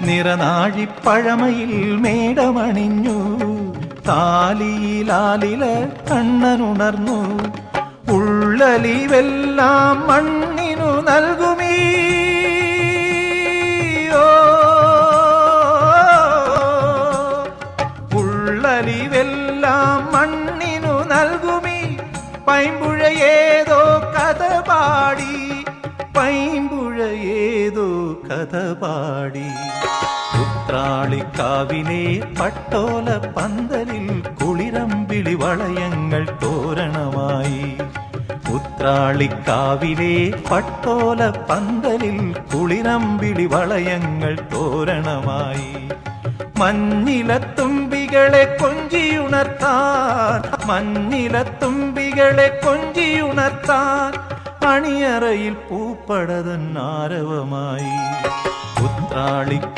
നിറനാഴിപ്പഴമയിൽ മേടമണിഞ്ഞു, താലിയിലാലില കണ്ണനുണർന്നു. ഉള്ളലിവെല്ലാം മണ്ണിനു നൽകുമീ ഉള്ളലിവെല്ലാം മണ്ണിനു നൽകുമീ. പൈമ്പുഴയേതോ കഥ പാടി, പൈമ്പുഴയേതോ കഥ പാടി. ഉത്രാളിക്കാവിലെ പട്ടോല പന്തലിൽ കുളിരമ്പിളി വളയങ്ങൾ തോരണമായി. ഉത്രാളിക്കാവിലെ പട്ടോല പന്തലിൽ കുളിരമ്പിളി വളയങ്ങൾ തോരണമായി. മഞ്ഞിലത്തുമ്പികളെ കൊഞ്ചിയുണർത്താൻ, മഞ്ഞിലത്തുമ്പികളെ കൊഞ്ചിയുണർത്താൻ അണിയറയിൽ പൂപ്പടതൻ ആരവമായി. ഉത്രാളിക്ക